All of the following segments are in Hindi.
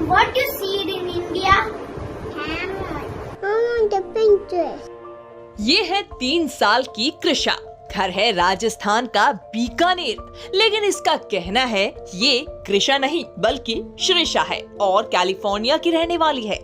What you see it in India? Camel. I want a pink dress. ये है 3 साल की कृषा। घर है राजस्थान का बीकानेर, लेकिन इसका कहना है ये कृषा नहीं बल्कि श्रीषा है और कैलिफोर्निया की रहने वाली है।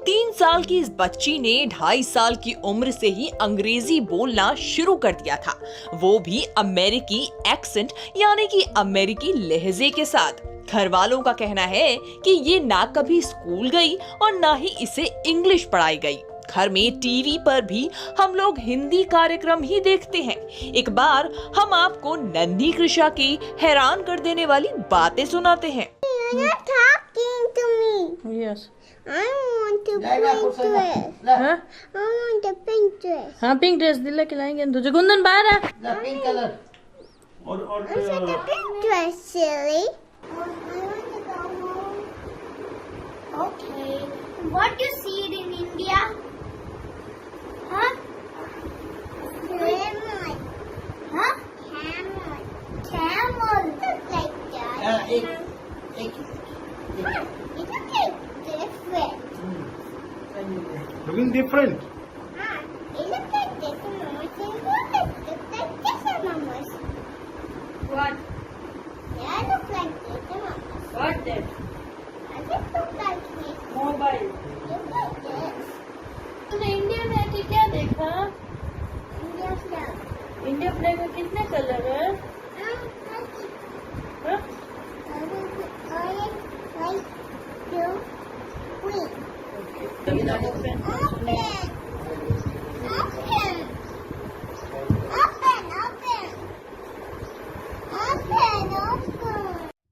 3 साल की इस बच्ची ने 2.5 साल की उम्र से ही अंग्रेजी बोलना शुरू कर दिया था, वो भी अमेरिकी एक्सेंट यानी कि अमेरिकी लहजे के साथ। घर वालों का कहना है कि ये ना कभी स्कूल गई और ना ही इसे इंग्लिश पढ़ाई गई। घर में टीवी पर भी हम लोग हिंदी कार्यक्रम ही देखते हैं। एक बार हम आपको नन्ही कृषा की हैरान कर देने वाली बातें सुनाते हैं। You're not talking to me. Yes. I want a pink dress. हाँ I want a pink dress. हाँ पिंक ड्रेस दिला खिलाएंगे तुझे। कुंदन बाहर आ। पिंक कलर और I said a pink dress, silly. I want to go home. Okay. What you see it in India? Huh? Camel. Huh? Camel. Camel. Look like that. एक Huh? It looks like different. Looking different. Huh? It looks like different mamas and it looks like different mamas. What? Yeah, it looks like different mamas. What that? I just look like this. Mobile. Look like this. तूने इंडिया में आके क्या देखा? India flag. इंडिया फ्लैग में कितने कलर है? हाँ? Orange, white, blue, green. Open. Open. Open.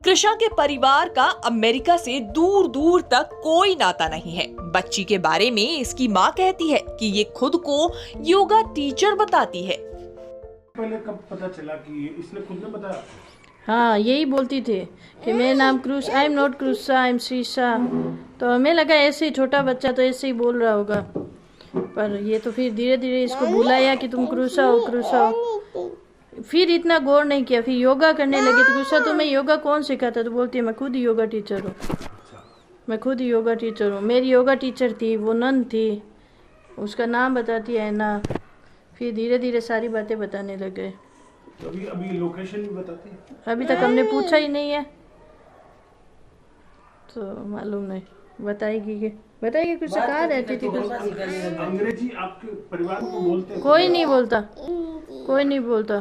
Krisha के परिवार का अमेरिका से दूर दूर तक कोई नाता नहीं है। बच्ची के बारे में इसकी माँ कहती है कि ये खुद को योगा टीचर बताती है। पहले कब पता चला कि इसने खुद ने बताया? हाँ यही बोलती थी कि मेरा नाम क्रूस, आई एम नॉट क्रूसा, आई एम श्रीषा। तो हमें लगा ऐसे ही छोटा बच्चा तो ऐसे ही बोल रहा होगा, पर ये तो फिर धीरे धीरे इसको बुलाया कि तुम क्रूसा हो, क्रूसा हो। फिर इतना गौर नहीं किया, फिर योगा करने लगी तो क्रूसा तुम्हें योगा कौन सिखाता? तो बोलती है मैं खुद ही योगा टीचर हूँ, मैं खुद ही योगा टीचर हूँ। मेरी योगा टीचर थी, वो नन थी, उसका नाम बताती है ना। फिर धीरे धीरे सारी बातें बताने लग गए। तो अभी लोकेशन भी बताती है? अभी तक हमने पूछा ही नहीं है तो मालूम नहीं। बताएगी कुछ कहाँ रहती थी कुछ? अंग्रेजी आपके परिवार को बोलते हैं? कोई नहीं बोलता, कोई नहीं बोलता।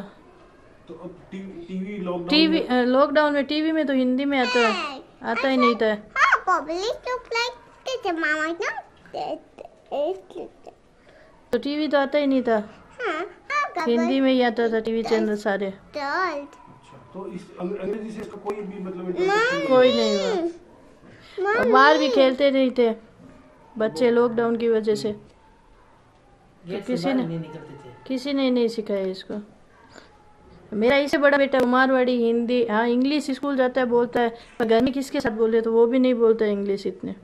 तो अब टीवी लॉकडाउन टीवी लॉकडाउन में टीवी में तो हिंदी में आता ही नहीं था। How public look like this, Mama? No. तो टीवी तो आता ही नहीं था, Huh? How हिंदी में ही आता था टीवी चैनल सारे। doll? अच्छा, तो इस अंग्रेजी से इसका कोई भी मतलब इंटरेक्शन कोई नहीं हुआ। और बाहर भी खेलते नहीं थे बच्चे लॉकडाउन की वजह से, तो किसी ने नहीं सिखाया इसको। मेरा इससे बड़ा बेटा मारवाड़ी, हिंदी, हाँ इंग्लिश स्कूल जाता है, बोलता है, पर घर में किसके साथ बोले तो वो भी नहीं बोलता इंग्लिश इतने।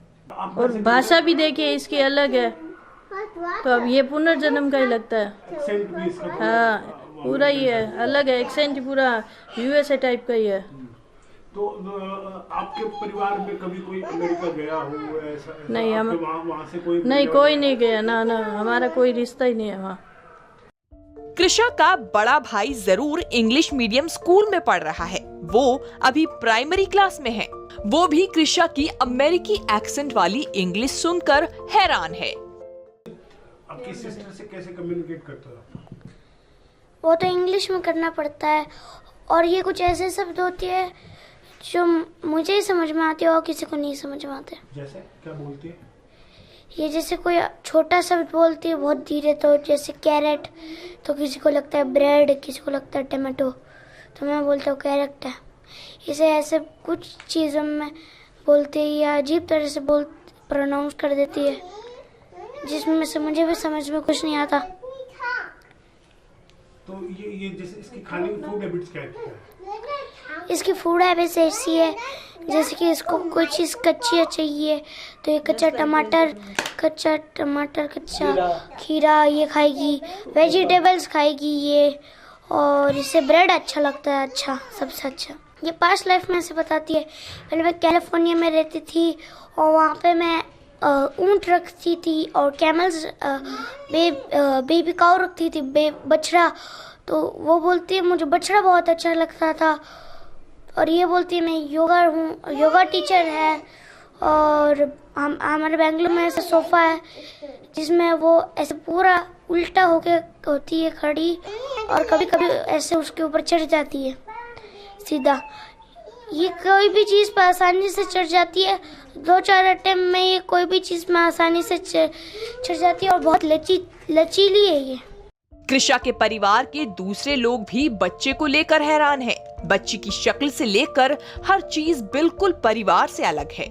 और भाषा भी देखिए इसकी अलग है, तो अब ये पुनर्जन्म का ही लगता है। एक्सेंट भी इसका हाँ पूरा ही है, अलग है, एक्सेंट पूरा यूएसए टाइप का ही है। तो आपके परिवार में कभी कोई अमेरिका गया हो ऐसा? नहीं, हम वहाँ से कोई नहीं, कोई नहीं गया ना, हमारा कोई रिश्ता ही नहीं है वहाँ। कृषा का बड़ा भाई जरूर इंग्लिश मीडियम स्कूल में पढ़ रहा है, वो अभी प्राइमरी क्लास में है। वो भी कृषा की अमेरिकी एक्सेंट वाली इंग्लिश सुनकर हैरान है। आपकी सिस्टर से कैसे कम्युनिकेट करते हो? वो तो इंग्लिश में करना पड़ता है, और ये कुछ ऐसे शब्द होते हैं जो मुझे ही समझ में आते हैं और किसी को नहीं समझ में आते। जैसे क्या बोलती है? ये जैसे कोई छोटा शब्द बोलती है बहुत धीरे, तो जैसे कैरेट, तो किसी को लगता है ब्रेड, किसी को लगता है टमाटो, तो मैं बोलता हूँ कैरेट है। इसे ऐसे कुछ चीज़ों में बोलती है या अजीब तरह से प्रोनाउंस कर देती है, जिसमें से मुझे भी समझ में कुछ नहीं आता। तो ये जैसे इसकी खाने की फूड हैबिट्स क्या है? इसकी फूड हैबिट्स ऐसी है जैसे कि इसको कोई चीज़ कच्ची चाहिए तो ये कच्चा टमाटर, कच्चा खीरा ये खाएगी, वेजिटेबल्स खाएगी ये, और इससे ब्रेड अच्छा लगता है, अच्छा सबसे अच्छा। ये पास्ट लाइफ में से बताती है। पहले मैं कैलिफोर्निया में रहती थी और वहाँ पे मैं ऊँट रखती थी और कैमल्स बेबी काऊ रखती थी, बछड़ा। तो वो बोलती है मुझे बछड़ा बहुत अच्छा लगता था। और ये बोलती है मैं योगा टीचर है। और हमारे बेंगलुरु में ऐसा सोफ़ा है जिसमें वो ऐसे पूरा उल्टा होके होती है खड़ी, और कभी कभी ऐसे उसके ऊपर चढ़ जाती है सीधा। ये कोई भी चीज़ पर आसानी से चढ़ जाती है। 2-4 अटेम्प्ट में ये कोई भी चीज़ में आसानी से चढ़ जाती है और बहुत लचीली है ये। कृषा के परिवार के दूसरे लोग भी बच्चे को लेकर हैरान हैं। बच्ची की शक्ल से लेकर हर चीज बिल्कुल परिवार से अलग है।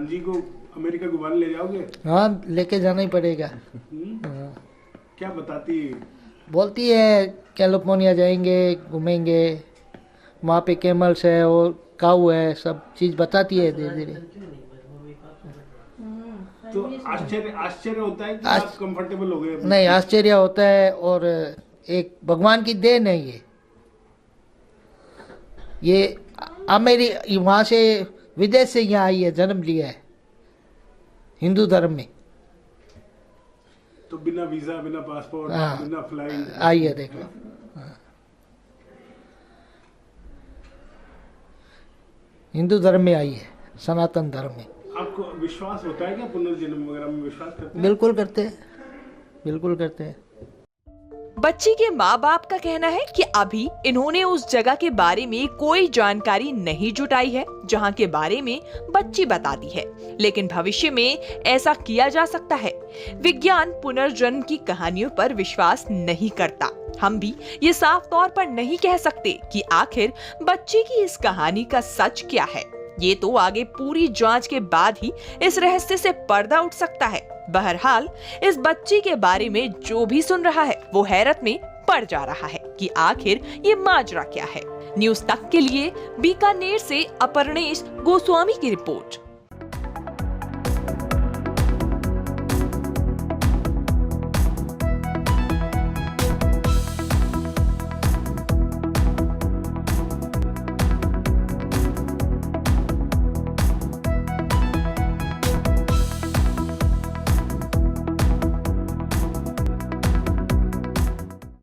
जी को अमेरिका घुमाने ले जाओगे? हाँ, लेके जाना ही पड़ेगा। क्या बताती है? बोलती है कैलिफोर्निया जाएंगे, घूमेंगे, वहाँ पे कैमल्स है और काऊ है, सब चीज बताती है धीरे धीरे। तो आश्चर्य होता है कि आप कंफर्टेबल हो गए? नहीं, आश्चर्य होता है और एक भगवान की देन है ये वहाँ से विदेश से यहाँ आई है, जन्म लिया है हिंदू धर्म में। तो बिना वीजा, बिना पासपोर्ट, बिना फ्लाइंग आई है, देख लो। हिंदू धर्म में आई है, सनातन धर्म में। आपको विश्वास होता है क्या पुनर्जन्म वगैरह में? विश्वास करते हैं? बिल्कुल करते हैं, बिल्कुल करते हैं। बच्ची के माँ बाप का कहना है कि अभी इन्होंने उस जगह के बारे में कोई जानकारी नहीं जुटाई है जहाँ के बारे में बच्ची बताती है, लेकिन भविष्य में ऐसा किया जा सकता है। विज्ञान पुनर्जन्म की कहानियों पर विश्वास नहीं करता। हम भी ये साफ तौर पर नहीं कह सकते कि आखिर बच्ची की इस कहानी का सच क्या है। ये तो आगे पूरी जांच के बाद ही इस रहस्य से पर्दा उठ सकता है। बहरहाल इस बच्ची के बारे में जो भी सुन रहा है वो हैरत में पड़ जा रहा है कि आखिर ये माजरा क्या है। न्यूज़ तक के लिए बीकानेर से अपर्णेश गोस्वामी की रिपोर्ट।